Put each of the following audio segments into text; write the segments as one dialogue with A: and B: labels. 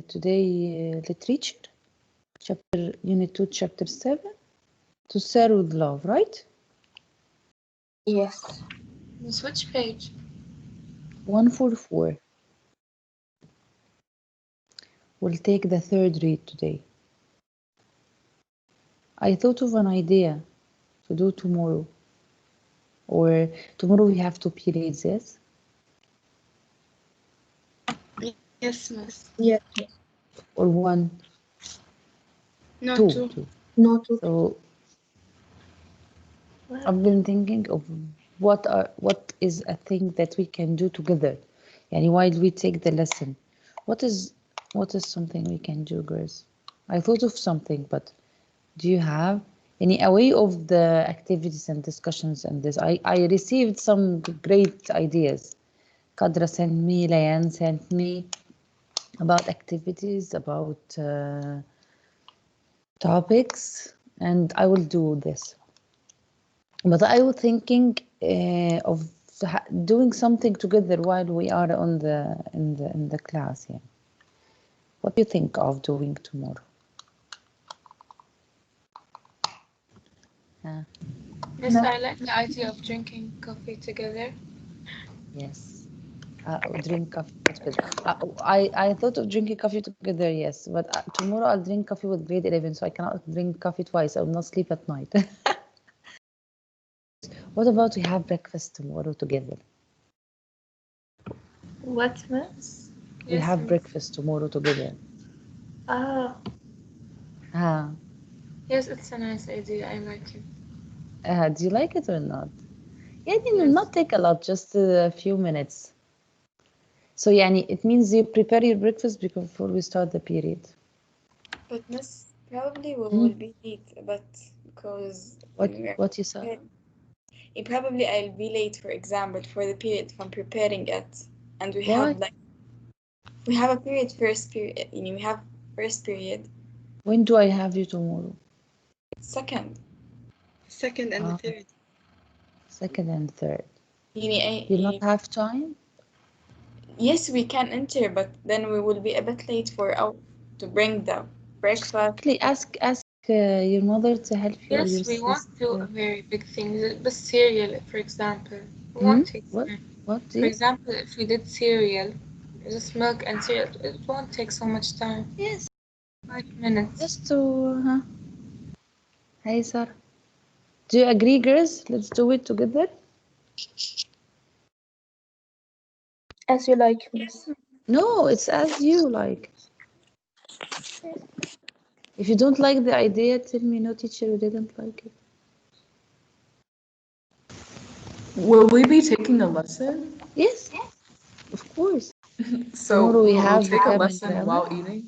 A: today literature, unit 2, chapter 7, to serve with love, right?
B: Yes.
C: Which page?
A: 144. We'll take the third read today. I thought of an idea to do tomorrow. Or tomorrow we have 2 periods, yes?
C: Yes, miss.
B: Yes.
A: Or 1?
C: No,
A: 2.
C: 2.
B: No, two.
A: So I've been thinking of what is a thing that we can do together. Yani while we take the lesson. What is something we can do, girls? I thought of something, but do you have any away of the activities and discussions and this? I received some great ideas. Kadra sent me, Layan sent me about activities, about topics, and I will do this. But I was thinking of doing something together while we are on in the class. Yeah. What do you think of doing tomorrow?
C: Yes, I like the idea of drinking coffee together.
A: Yes. Drink coffee together. I thought of drinking coffee together, yes. But tomorrow I'll drink coffee with grade 11, so I cannot drink coffee twice. I will not sleep at night. What about we have breakfast tomorrow together?
B: What, miss?
A: We have breakfast tomorrow together.
B: Ah.
C: Yes, it's a nice idea. I like it.
A: Do you like it or not? Yeah, it will
C: Yes.
A: not take a lot, just a few minutes. So, yani, it means you prepare your breakfast before we start the period.
B: But miss, probably we will be late, but because
A: What you said?
B: probably I'll be late for exam, but for the period if I'm preparing it, and we
A: Why?
B: have a period first period. We have first period.
A: When do I have you tomorrow?
B: Second
C: and the third.
A: Second and third.
B: You
A: You not have time?
B: Yes, we can enter, but then we will be a bit late to bring the breakfast.
A: Please ask your mother to help you or your
C: Yes, we won't do a
A: sister.
C: very big thing. But cereal, for example, we won't take time.
A: What
C: For
A: dear?
C: example, if we did cereal, just milk and cereal, it won't take so much time.
A: Yes.
C: 5 minutes.
A: Just to Hey, Sarah. Do you agree, girls? Let's do it together.
B: As you like, miss.
A: No, it's as you like. If you don't like the idea, tell me no teacher who didn't like it.
D: Will we be taking a lesson?
A: Yes, of course.
D: So
A: Tomorrow we
D: we'll
A: have
D: take a
A: vocab and
D: lesson
A: grammar.
D: while eating?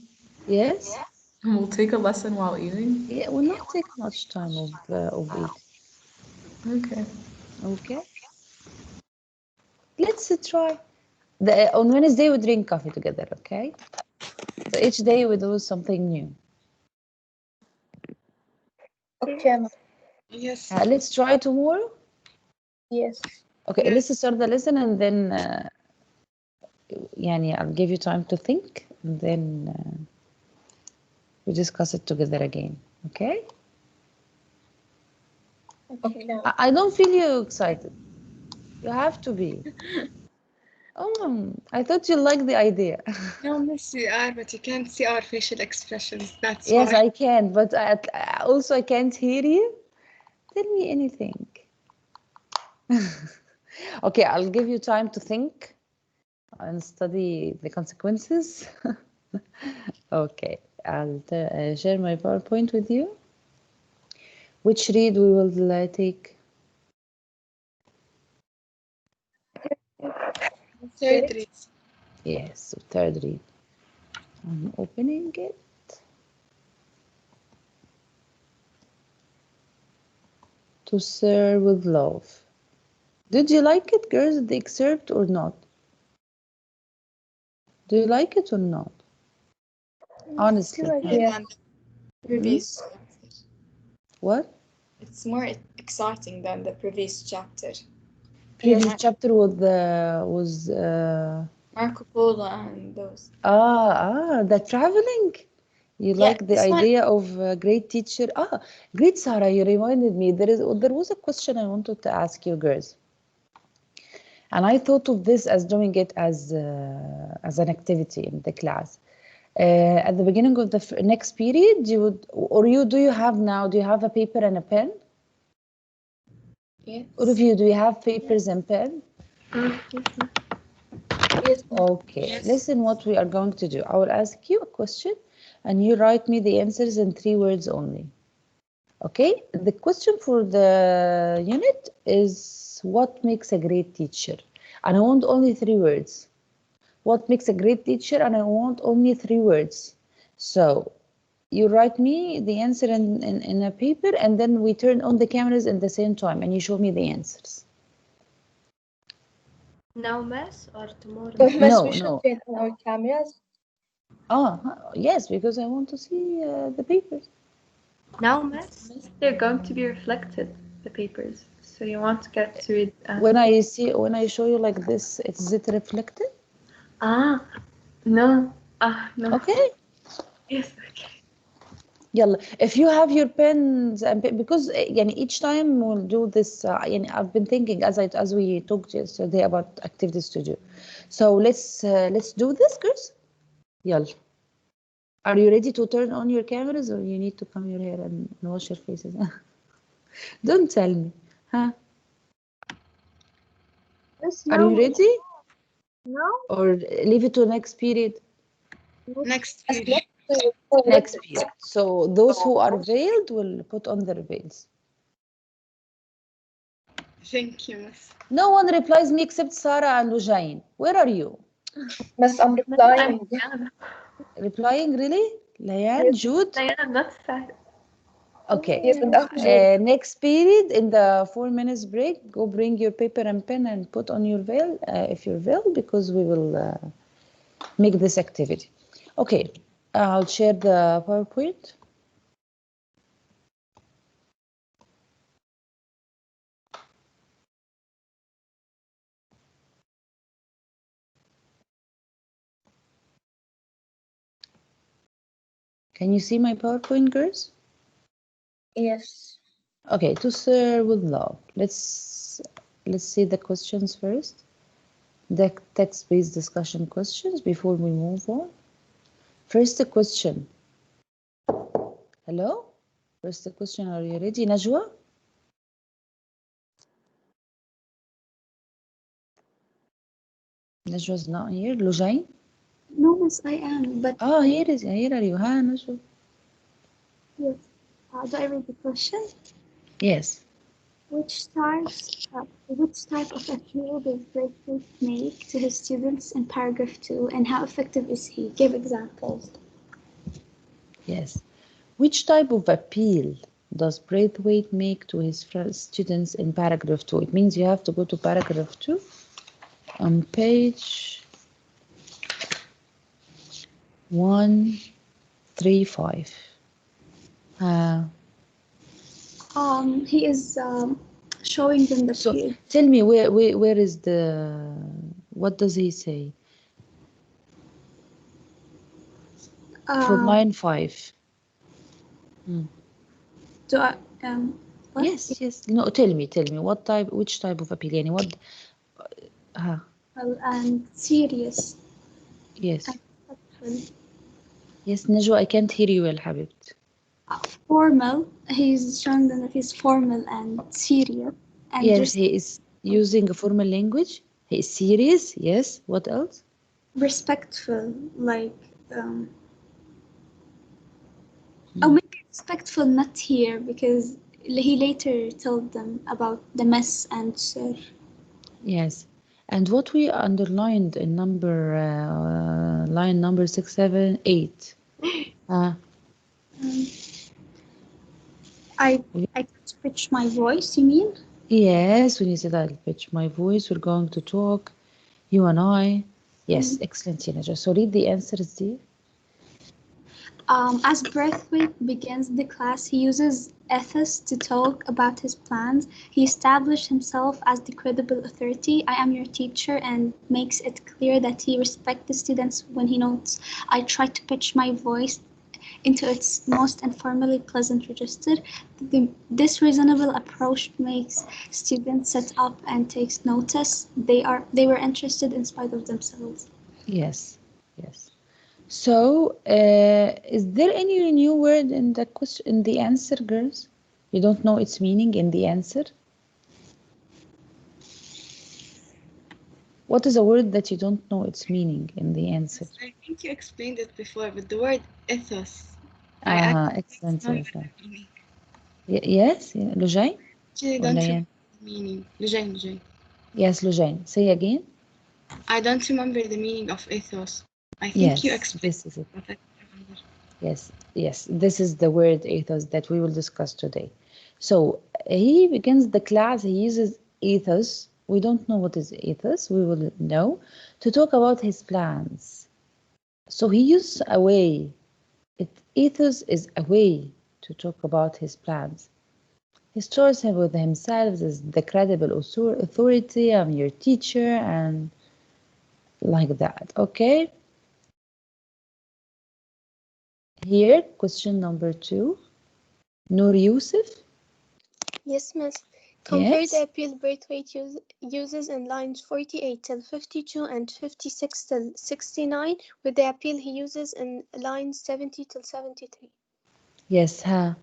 A: Yes.
D: We'll take a lesson while eating?
A: Yeah, it will not take much time of eating.
D: Okay.
A: Okay. Let's try. On Wednesday we drink coffee together, okay? So each day we do something new.
B: Okay.
C: Yes.
A: Let's try tomorrow.
B: Yes.
A: Okay,
C: Yes.
A: let's start the lesson and then I'll give you time to think and then we discuss it together again. Okay?
B: Okay.
A: I don't feel you excited. You have to be. I thought you liked the idea.
C: No, miss, you are, but you can't see our facial expressions. That's
A: Yes,
C: why.
A: I can, but also I can't hear you. Tell me anything. Okay, I'll give you time to think and study the consequences. Okay, I'll share my PowerPoint with you. Which read we will take?
C: Third read.
A: Yes, so third read. I'm opening it. To serve with love. Did you like it, girls, the excerpt or not? Do you like it or not? Honestly.
B: Yeah.
A: Previous. What?
B: It's more exciting than the previous chapter.
A: Previous chapter was
B: Marco Polo and those.
A: The traveling. You
B: Yeah,
A: like the
B: this one.
A: idea of a great teacher? Great, Sarah. You reminded me. There was a question I wanted to ask you girls, and I thought of this as doing it as an activity in the class. At the beginning of the next period, you would, or you do you have now? Do you have a paper and a pen?
B: Yes.
A: All of you, do you have papers and pen?
C: Yes.
A: Okay,
C: Yes.
A: listen what we are going to do. I will ask you a question and you write me the answers in 3 words only. Okay, the question for the unit is what makes a great teacher? And I want only 3 words. What makes a great teacher? And I want only 3 words. So you write me the answer in a paper and then we turn on the cameras at the same time and you show me the answers.
E: Now, Miss, or tomorrow?
A: No,
E: we should
A: no.
E: turn on our cameras.
A: Yes, because I want to see the papers.
E: Now, Miss?
F: They're going to be reflected, the papers. So you want to get to it.
A: When I show you like this, is it reflected?
F: No. No.
A: Okay.
F: Yes, okay.
A: يلا. If you have your pens and because يعني each time we'll do this يعني I've been thinking as we talked yesterday about activities to do. So let's do this, girls. يلا. Are you ready to turn on your cameras or you need to comb your hair and wash your faces? Don't tell me. Huh?
E: Yes,
A: Are you ready?
E: No.
A: Or leave it to next period?
B: Next period.
A: Next period. So those who are veiled will put on their veils.
B: Thank you, Miss.
A: No one replies me except Sarah and Lujain. Where are you?
E: Miss, I'm replying.
A: Replying, really? Layan, Jude?
F: Diana, not sad.
A: Okay.
E: Yes, and after
A: Next period, in the 4 minutes break, go bring your paper and pen and put on your veil, if you're veiled, because we will make this activity. Okay, I'll share the PowerPoint. Can you see my PowerPoint, girls?
E: yes.
A: Okay, to serve with love. Let's see the questions first. The text-based discussion questions before we move on. First question. Hello? First question, are you ready, Najwa? Najwa's not here. Lujain?
G: No, Miss, I am, but
A: Here are you. Hi, Najwa.
G: yes. Do I read the question?
A: Yes.
G: Which type of appeal does Braithwaite make to his students in paragraph 2, and how effective is he? Give examples.
A: Yes. Which type of appeal does Braithwaite make to his students in paragraph 2? It means you have to go to paragraph 2 on page 135.
G: He is showing them the
A: So
G: appeal.
A: tell me where is the, what does he say? From line 5.
G: Do I, what?
A: Yes. No, tell me which type of appeal? يعني what?
G: Well, and serious.
A: Yes.
G: Respectful.
A: Yes, Najwa, I can't hear you well, حبيبتي.
G: Formal. He's showing them that he's formal and serious. And
A: Yes, he is using a formal language. He is serious. Yes. What else?
G: respectful, like maybe respectful not here because he later told them about the mess and sir.
A: Yes. And what we underlined in line number 6, 7, 8.
G: I can't pitch my voice, you mean?
A: Yes, when you said I'll pitch my voice, we're going to talk, you and I. Yes, excellent, Teenager. So read the answers, dear.
G: As Braithwaite begins the class, he uses Ethos to talk about his plans. He establishes himself as the credible authority. I am your teacher, and makes it clear that he respects the students when he notes, I try to pitch my voice into its most informally pleasant register. This reasonable approach makes students sit up and takes notice. They were interested in spite of themselves.
A: Yes, yes. So, is there any new word in the question, in the answer, girls? You don't know its meaning in the answer? What is a word that you don't know its meaning in the answer?
H: I think you explained it before, but the word ethos, I actually
A: Excellent,
H: don't know
A: Rafa.
H: the meaning.
A: Yes, Lujain?
H: Actually,
A: ولا
H: don't
A: ين?
H: remember the meaning. Lujain.
A: Yes, Lujain. Say again.
H: I don't remember the meaning of ethos. I think you
A: Yes,
H: explained
A: this is it.
H: but I don't remember.
A: Yes, yes. This is the word ethos that we will discuss today. So he begins the class, he uses ethos. We don't know what is ethos. We will know to talk about his plans. So he uses a way. Ethos is a way to talk about his plans. He starts him with himself as the credible authority. I'm your teacher, and like that. Okay. Here, question number 2. Nur Yusuf.
I: Yes, miss. Compare the
A: Yes.
I: appeal Braithwaite uses in lines 48 till 52 and 56 till 69 with the appeal he uses in lines 70 till 73.
A: Yes, huh?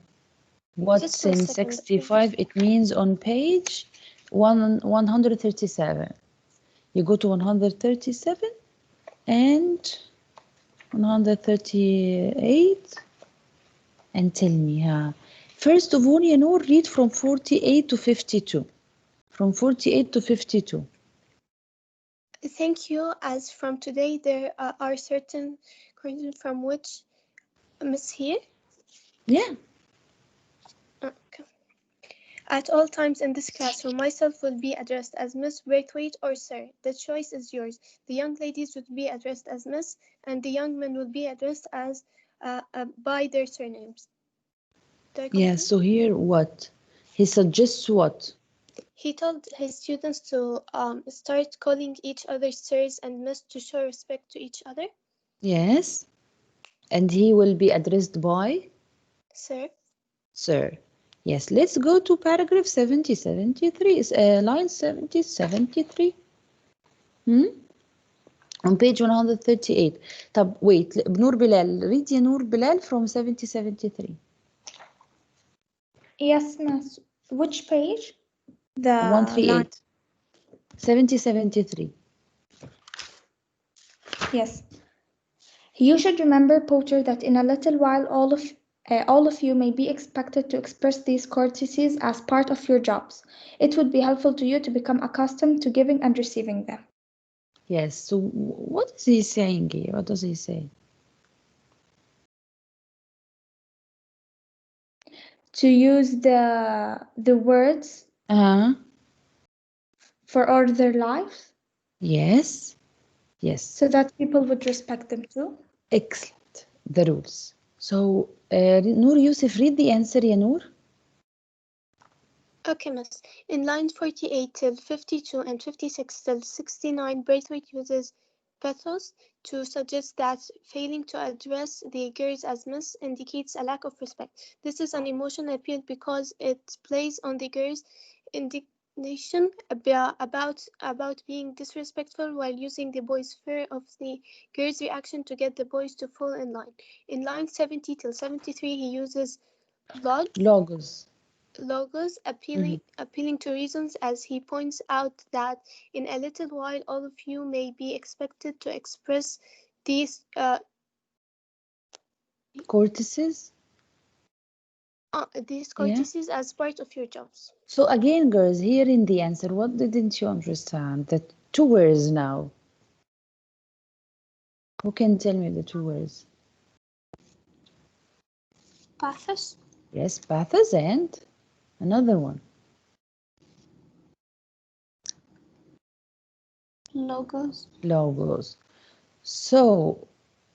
I: Just
A: What's
I: one
A: in
I: second.
A: 65? It means on page 137. You go to 137 and 138 and tell me, huh? First of all, you know, read from 48 to 52. From 48 to 52.
I: Thank you. As from today, there are certain conditions from which miss here.
A: Yeah.
I: Okay. At all times in this classroom, myself will be addressed as Miss Braithwaite or Sir. The choice is yours. The young ladies would be addressed as Miss, and the young men will be addressed as by their surnames. Do I
A: Yeah,
I: continue?
A: so here what? He suggests what?
I: He told his students to start calling each other sirs and miss to show respect to each other.
A: Yes. And he will be addressed by
I: Sir.
A: Sir. Yes, let's go to paragraph 70, 73. Line 70, 73. On page 138. طب wait, نور بلال. Read يا نور بلال from 70, 73.
G: Yes, miss. Which page? The line.
A: 138. 70, 73.
G: Yes. You should remember, Potter, that in a little while all of you may be expected to express these courtesies as part of your jobs. It would be helpful to you to become accustomed to giving and receiving them.
A: Yes, so what is he saying here? What does he say?
G: To use the words for all their lives.
A: Yes. Yes.
G: So that people would respect them too.
A: Excellent. The rules. So, Noor Yusuf, read the answer, ya Noor.
I: Okay, miss. In lines 48 till 52 and 56 till 69, Braithwaite uses pathos to suggest that failing to address the girls as miss indicates a lack of respect. This is an emotional appeal because it plays on the girls' indignation about being disrespectful while using the boys' fear of the girls' reaction to get the boys to fall in line. In lines 70 till 73, he uses
A: Logos.
I: appealing to reasons, as he points out that in a little while all of you may be expected to express these
A: Courtesies.
I: courtesies as part of your jobs.
A: So again, girls, here in the answer, what didn't you understand? The two words now. Who can tell me the two words?
G: Pathos.
A: Yes, pathos and another one.
G: Logos.
A: Logos. So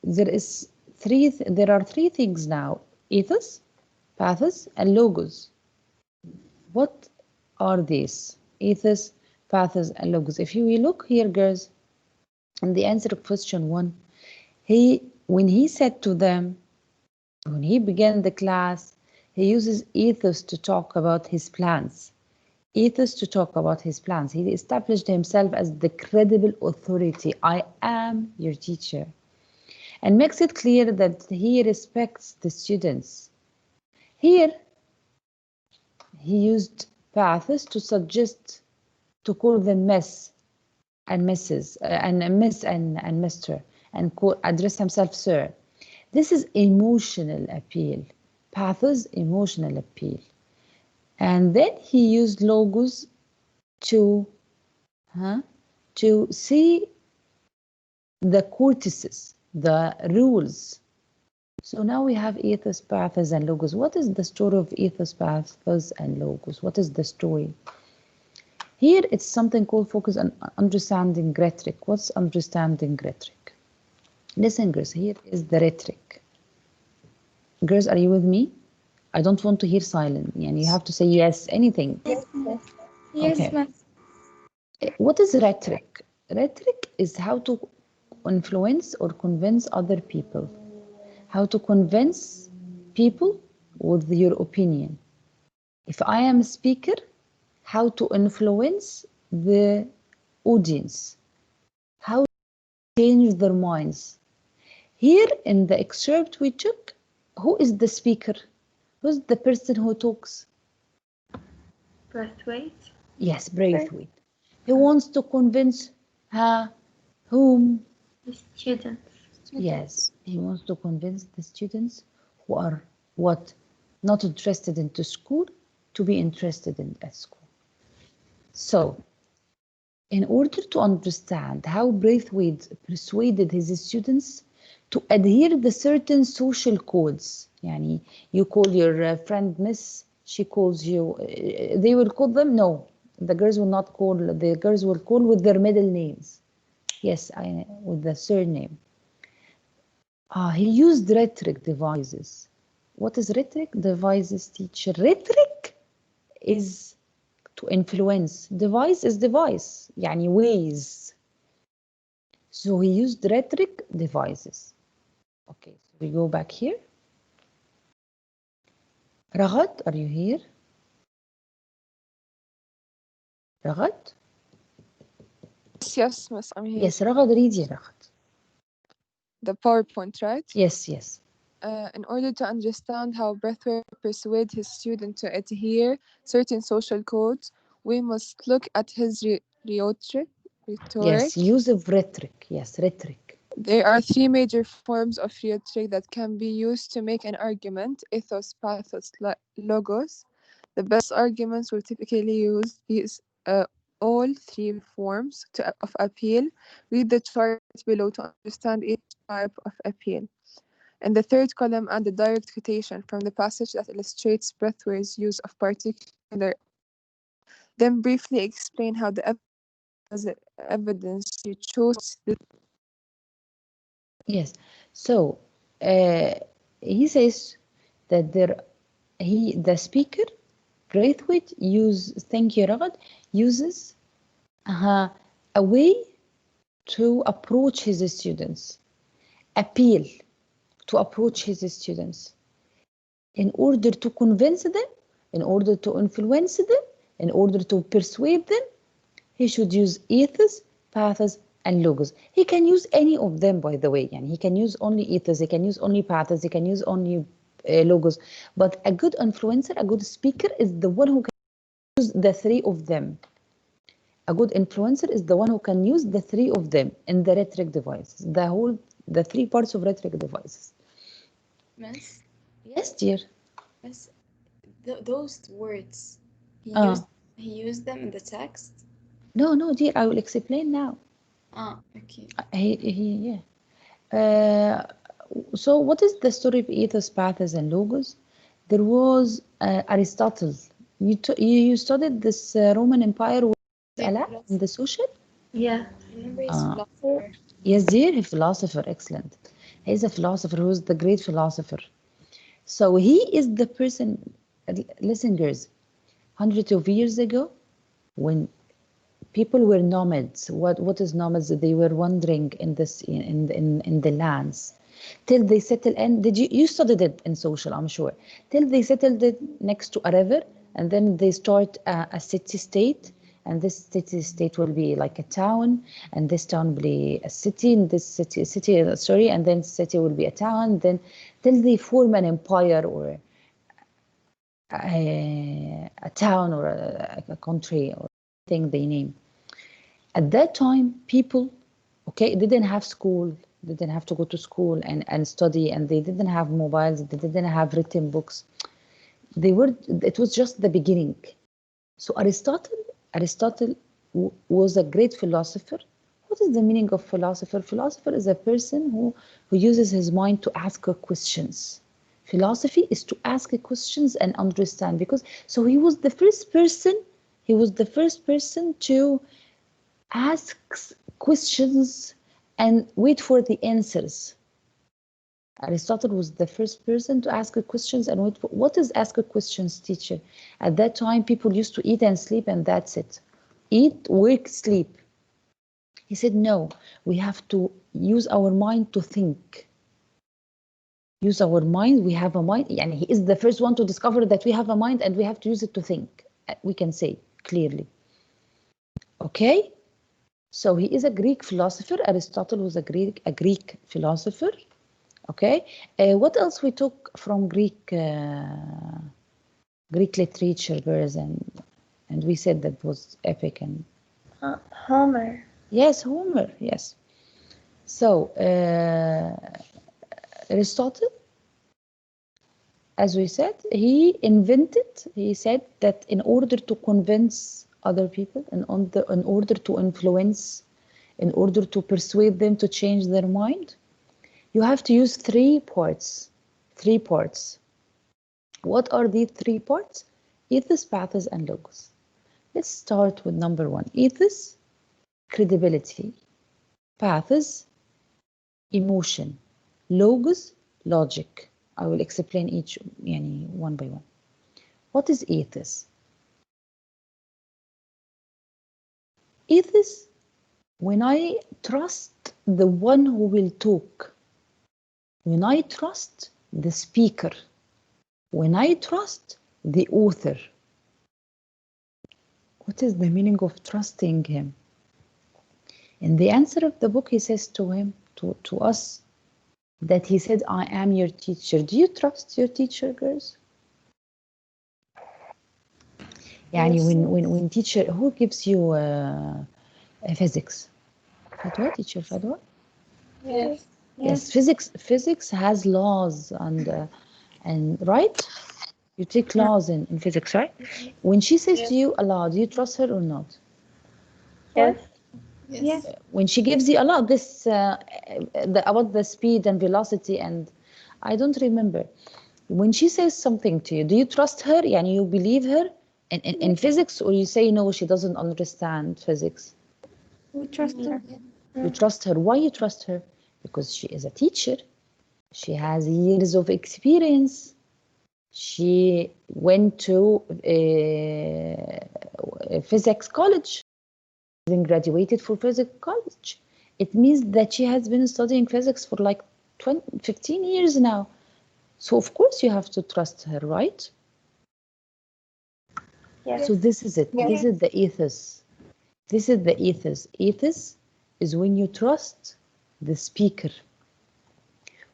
A: there is there are three things now: ethos, pathos, and logos. What are these? Ethos, pathos, and logos. If you look here, girls, in the answer of question 1, when he said to them, when he began the class, he uses ethos to talk about his plans. Ethos to talk about his plans. He established himself as the credible authority. I am your teacher. And makes it clear that he respects the students. Here, he used pathos to suggest, to call them miss and Mrs. And Miss and Mr. and address himself sir. This is emotional appeal. Pathos, emotional appeal. And then he used logos to see the courtesies, the rules. So now we have ethos, pathos, and logos. What is the story of ethos, pathos, and logos? What is the story? Here it's something called focus on understanding rhetoric. What's understanding rhetoric? Listen, girls, here is the rhetoric. Girls, are you with me? I don't want to hear silent. And you have to say yes, anything.
B: Yes,
A: Okay.
B: ma'am.
A: What is rhetoric? Rhetoric is how to influence or convince other people. How to convince people with your opinion. If I am a speaker, how to influence the audience. How to change their minds. Here in the excerpt we took, who is the speaker? Who's the person who talks?
F: Braithwaite.
A: Yes, Braithwaite. He wants to convince whom?
F: The students.
A: Yes, he wants to convince the students who are what? Not interested into school to be interested in at school. So, in order to understand how Braithwaite persuaded his students to adhere to certain social codes, yani you call your friend Miss, she calls you, they will call them, no, the girls will not call, the girls will call with their middle names. Yes, with the surname. He used rhetoric devices. What is rhetoric? Devices, teacher. Rhetoric is to influence. Device is device, يعني ways. So he used rhetoric devices. Okay, so we go back here. Ragad, are you here? Ragad?
J: Yes, miss, I'm here.
A: Yes, Ragad, read ya Ragad.
J: The PowerPoint, right?
A: Yes, yes.
J: In order to understand how Braithwaite persuaded his students to adhere certain social codes, we must look at his rhetoric.
A: Yes, use of rhetoric. Yes, rhetoric.
J: There are three major forms of rhetoric that can be used to make an argument: ethos, pathos, logos. The best arguments will typically use all three forms of appeal. Read the chart below to understand each type of appeal. In the third column, add the direct quotation from the passage that illustrates Braithwaite's use of particular. Then briefly explain how the evidence you chose.
A: Yes. So he says that the speaker Braithwaite thank you Ragad, uses a way to approach his students, appeal to approach his students in order to convince them, in order to influence them, in order to persuade them. He should use ethos, pathos, and logos. He can use any of them, by the way. And he can use only ethos, he can use only pathos, he can use only logos. But a good influencer, a good speaker is the one who can use the three of them. A good influencer is the one who can use the three of them in the rhetoric devices, the three parts of rhetoric devices.
B: Miss?
A: Yes, dear.
B: Miss, those words, he used them in the text?
A: No, dear, I will explain now.
B: Okay.
A: Yeah. So what is the story of ethos, pathos, and logos? There was Aristotle. You studied this Roman Empire with in the social?
F: Yeah.
B: Remember his philosopher?
A: Yes, dear, a philosopher, excellent. He's a philosopher who's the great philosopher. So he is the person, listen, girls, hundreds of years ago, when people were nomads. What is nomads? They were wandering in this in the lands till they settle. And did you studied it in social? I'm sure. Till they settled it next to a river, and then they start a city state. And this city state will be like a town, and this town will be a city, and this city, sorry, and then city will be a town. Then till they form an empire or a town or a country or thing they name. At that time, people, okay, didn't have school, didn't have to go to school and study, and they didn't have mobiles, they didn't have written books. It was just the beginning. So Aristotle was a great philosopher. What is the meaning of philosopher? Philosopher is a person who uses his mind to ask questions. Philosophy is to ask questions and understand, because so he was the first person to asks questions and wait for the answers. Aristotle was the first person to ask questions and wait for. What is ask questions, teacher? At that time, people used to eat and sleep, and that's it. Eat, work, sleep. He said, no, we have to use our mind to think. Use our mind. We have a mind. And he is the first one to discover that we have a mind and we have to use it to think. We can say clearly. Okay? So he is a Greek philosopher. Aristotle was a Greek philosopher. Okay. What else we took from Greek literature, girls, and we said that was epic and
E: Homer.
A: yes, Homer. Yes. So Aristotle, as we said, he said that in order to convince other people, in order to influence, in order to persuade them to change their mind, you have to use three parts. What are these three parts? Ethos, pathos, and logos. Let's start with number one. Ethos, credibility. Pathos, emotion. Logos, logic. I will explain each one by one. What is ethos? Ethos, when I trust the one who will talk, when I trust the speaker, when I trust the author. What is the meaning of trusting him? In the answer of the book, he says to him, to us, that he said, I am your teacher. Do you trust your teacher, girls?
E: Yes.
A: when teacher, who gives you physics? Fadwa, teacher Fadwa?
E: Yes.
A: Yes, physics has laws and right? You take laws in physics, right? When she says to you a law, do you trust her or not?
E: Yes.
H: Yes.
A: When she gives you a law, this about the speed and velocity, and I don't remember. When she says something to you, do you trust her? Yani you believe her in physics, or you say no, she doesn't understand physics?
E: We trust her.
A: You trust her. Why you trust her? Because she is a teacher. She has years of experience. She went to physics college, then graduated for physics college. It means that she has been studying physics for like 15 years now. So of course you have to trust her, right?
E: Yes.
A: So this is it. This is the ethos. This is the ethos. Ethos is when you trust the speaker,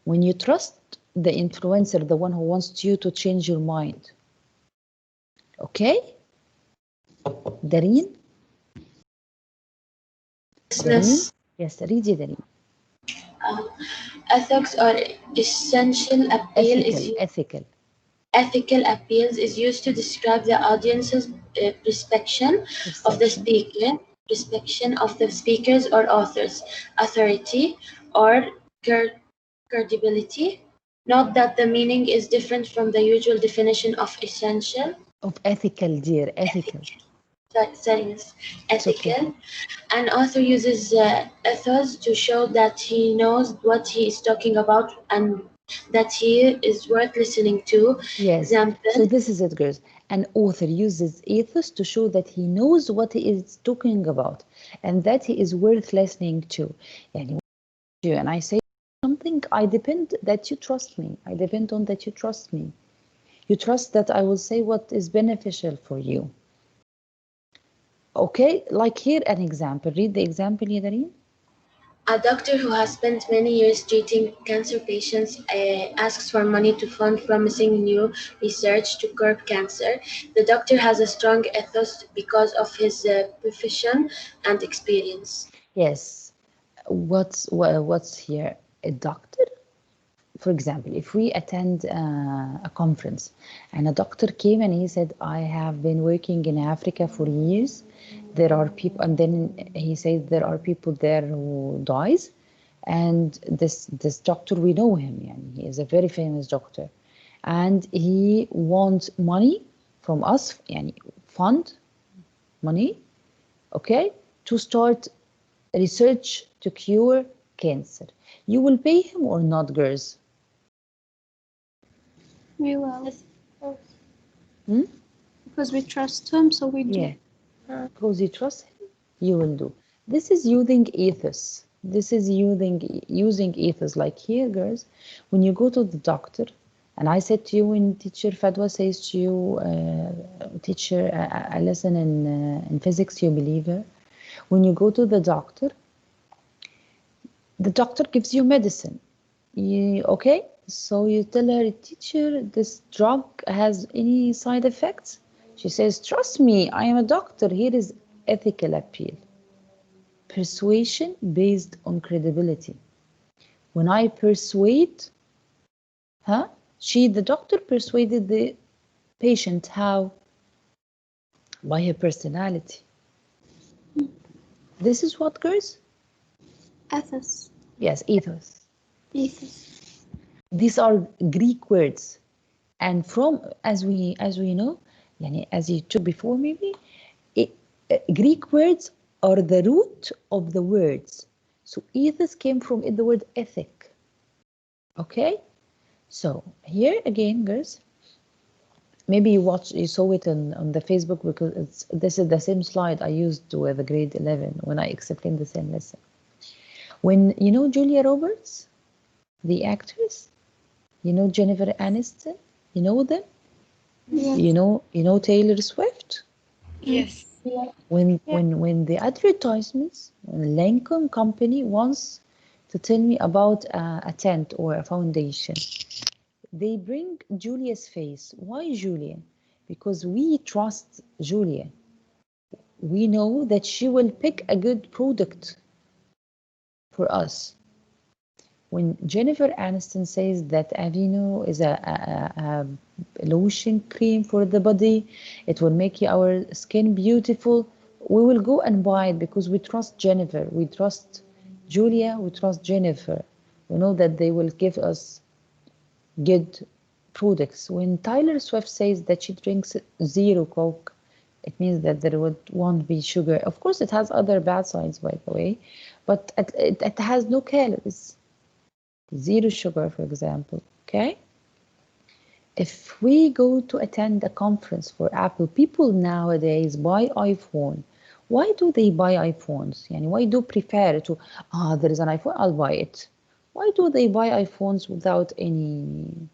A: when you trust the influencer, the one who wants you to change your mind. Okay? Dareen? Dareen? Yes, read it, Dareen.
K: Ethics or essential appeal
A: Ethical.
K: ethical appeals is used to describe the audience's perception of the speakers or authors, authority, or credibility. Note that the meaning is different from the usual definition of essential.
A: Of ethical, dear, ethical.
K: science,
A: It's okay.
K: ethical. An author uses ethos to show that he knows what he is talking about and that he is worth listening to.
A: Yes.
K: Example,
A: So this is it, girls. An author uses ethos to show that he knows what he is talking about and that he is worth listening to. Yani, you and I say something, I depend that you trust me. I depend on that you trust me. You trust that I will say what is beneficial for you. Okay, like here an example. Read the example, Yadareen.
K: a doctor who has spent many years treating cancer patients asks for money to fund promising new research to curb cancer. The doctor has a strong ethos because of his profession and experience.
A: Yes. What's here? A doctor? For example, if we attend a conference and a doctor came and he said, I have been working in Africa for years. There are people, and then he says there are people there who dies. And this doctor, we know him, and he is a very famous doctor. And he wants money from us, and fund money, okay, to start research to cure cancer. You will pay him or not, girls?
G: We will.
A: Hmm?
G: Because we trust him, so we do.
A: Yeah, because you trust him, you will do. This is using ethos. This is using ethos. Like here, girls, when you go to the doctor, and I said to you, when teacher Fadwa says to you, teacher, a lesson in physics, you believe her. When you go to the doctor gives you medicine. Okay, so you tell her, teacher, this drug has any side effects? She says, trust me, I am a doctor. Here is ethical appeal. Persuasion based on credibility. When I persuade, huh? The doctor persuaded the patient. How? By her personality. This is what, girls?
G: Ethos.
A: Yes, ethos.
G: Ethos.
A: These are Greek words. And from, as we know, yani, as you took before maybe, it, Greek words are the root of the words. So ethos came from the word ethic. Okay, so here again, girls, maybe you saw it on the Facebook, because this is the same slide I used with the grade 11 when I explained the same lesson. When you know Julia Roberts, the actress, you know Jennifer Aniston, you know them.
G: Yes.
A: You know Taylor Swift.
H: Yes.
A: When the advertisements, when Lincoln Company wants to tell me about a tent or a foundation, they bring Julia's face. Why Julia? Because we trust Julia. We know that she will pick a good product for us. When Jennifer Aniston says that Aveeno is a lotion cream for the body, it will make our skin beautiful, we will go and buy it because we trust Jennifer, we trust Julia, we trust Jennifer. We know that they will give us good products. When Tyler Swift says that she drinks zero Coke, it means that won't be sugar. Of course, it has other bad sides, by the way, but it has no calories. Zero sugar, for example. Okay, if we go to attend a conference for Apple, people nowadays buy iPhone. Why do they buy iPhones? Yani why do prefer to, there is an iPhone, I'll buy it. Why do they buy iPhones without any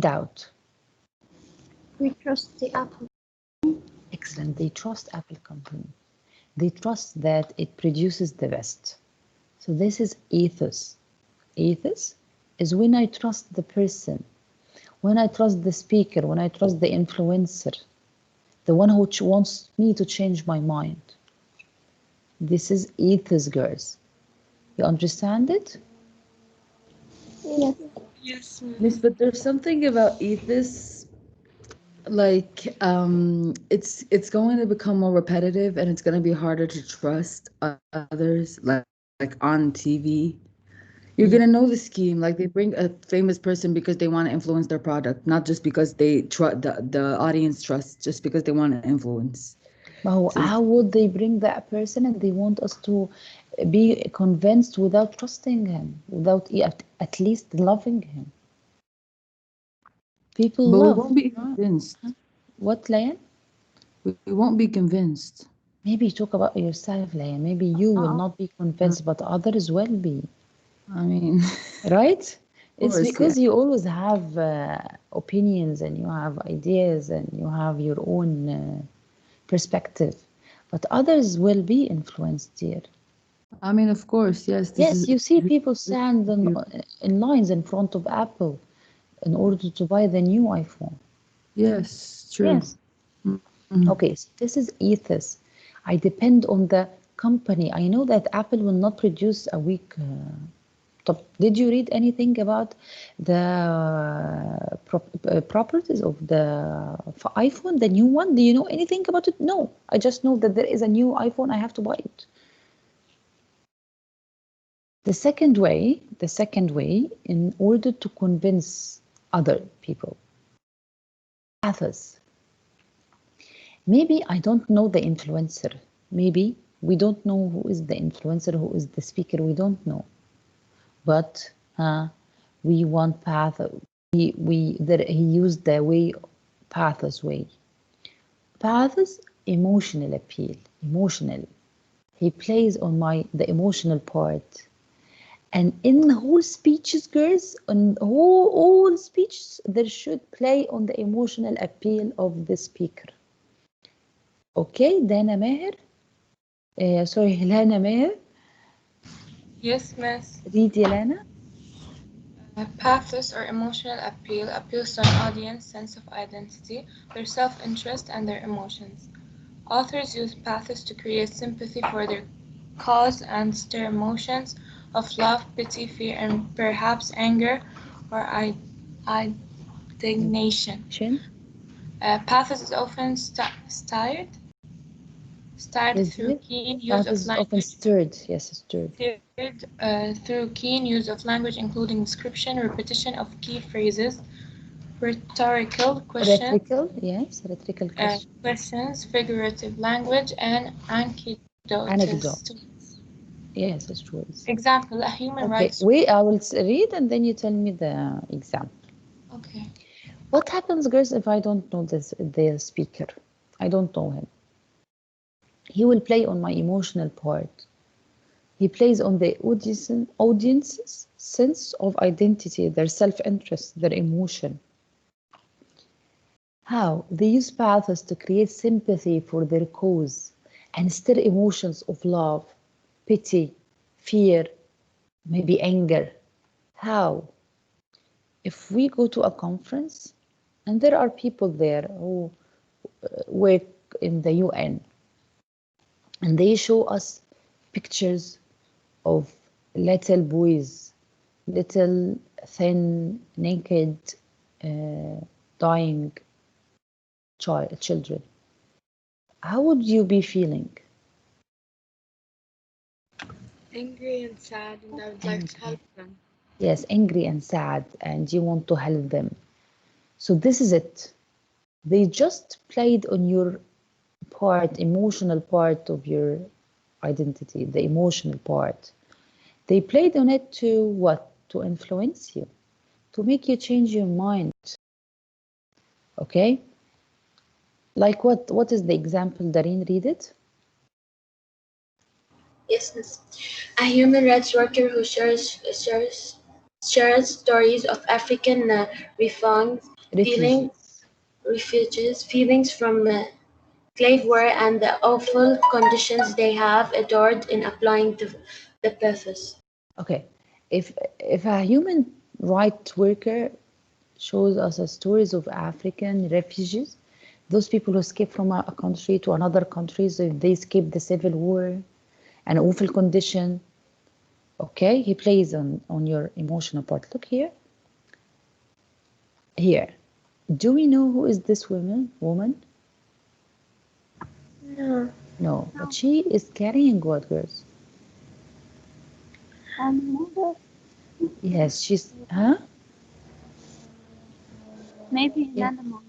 A: doubt?
G: We trust the Apple.
A: Excellent. They trust Apple company. They trust that it produces the best. So this is ethos. Ethos is when I trust the person, when I trust the speaker, when I trust the influencer, the one who wants me to change my mind. This is ethos, girls. You understand it?
G: Yes.
C: Yes.
D: Miss, but there's something about ethos, like it's going to become more repetitive and it's going to be harder to trust others, like on TV. You're gonna know the scheme. Like they bring a famous person because they want to influence their product, not just because they trust the audience trusts, just because they want to influence.
A: But
D: So
A: how would they bring that person and they want us to be convinced without trusting him, without at least loving him? People
D: but we
A: love.
D: won't be
A: Huh?
D: convinced.
A: What, Layan?
D: We won't be convinced.
A: Maybe talk about yourself, Layan. Maybe you will
D: Uh-uh.
A: not be convinced, but others will be.
D: I mean,
A: Right?
D: of
A: It's
D: course, yeah.
A: because you always have opinions and you have ideas and you have your own perspective, but others will be influenced here.
D: I mean, of course, yes. This
A: Yes,
D: is
A: you see people stand in lines in front of Apple in order to buy the new iPhone.
D: yes, true.
A: Yes.
D: Mhm.
A: Okay, so this is ethos. I depend on the company. I know that Apple will not produce a weak top. Did you read anything about the properties of the iPhone, the new one? Do you know anything about it? No, I just know that there is a new iPhone. I have to buy it. The second way, in order to convince other people, pathos. Maybe I don't know the influencer. Maybe we don't know who is the influencer, who is the speaker. We don't know. But we want path. We that he used the way pathos way. Pathos emotional appeal. Emotional. He plays on the emotional part. And in the whole speeches, girls, on all speeches, there should play on the emotional appeal of the speaker. Okay, Dana Meher. Sorry, Helena Meher.
C: Yes, miss.
A: Read Yelena.
C: Pathos or emotional appeal appeals to an audience's sense of identity, their self-interest, and their emotions. Authors use pathos to create sympathy for their cause and stir emotions of love, pity, fear, and perhaps anger or indignation. Pathos is often styled
A: Is
C: through
A: it?
C: keen use
A: Pathos
C: of
A: is often
C: language,
A: stirred. Yes, stirred.
C: including description, repetition of key phrases, rhetorical
A: Rhetorical. Yes, rhetorical question.
C: questions, figurative language, and anecdotes.
A: Anecdote. Yes, it's stories.
C: Example: a human
A: Okay,
C: rights.
A: wait, I will read and then you tell me the example.
C: Okay.
A: What happens, girls, if I don't know the speaker? I don't know him. He will play on my emotional part. He plays on the audience's sense of identity, their self-interest, their emotion. How? They use pathos to create sympathy for their cause and stir emotions of love, pity, fear, maybe anger. How? If we go to a conference and there are people there who work in the UN and they show us pictures of little boys, little thin, naked, dying children, how would you be feeling?
H: Angry and sad, and I would like to help them.
A: Yes, angry and sad, and you want to help them. So this is it. They just played on your part, emotional part of your identity, the emotional part. They played on it to what? To influence you, to make you change your mind. Okay? Like what? What is the example, Dareen? Read it.
K: Yes, miss. A human rights worker who shares stories of African refugees feelings from slave war and the awful conditions they have endured in applying to the purpose.
A: Okay. If a human rights worker shows us stories of African refugees, those people who escape from a country to another country, so if they escape the civil war and awful condition, okay, he plays on your emotional part. Look here. Here. Do we know who is this woman?
I: No.
A: No, but she is carrying what, girls?
E: Mother.
A: Yes, she's, huh?
G: Maybe an
A: Yeah.
G: animal.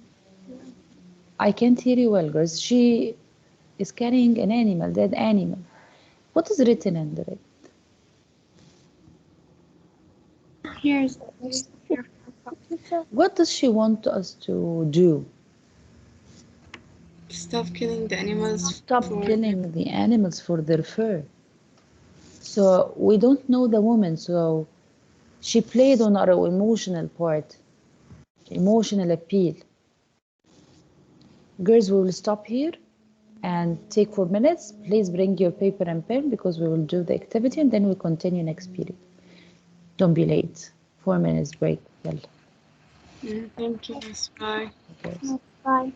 A: I can't hear you well, girls. She is carrying an animal, dead animal. What is written under it?
G: Here's just here for
A: What does she want us to do?
H: Stop killing the animals
A: Stop
H: for
A: killing the animals for their fur. So we don't know the woman, so she played on our emotional part, emotional appeal. Girls, we will stop here and take 4 minutes. Please bring your paper and pen because we will do the activity and then we'll continue next period. Don't be late. 4 minutes break. Yalla.
H: Thank you, Miss. Bye.
A: Girls.
G: Bye.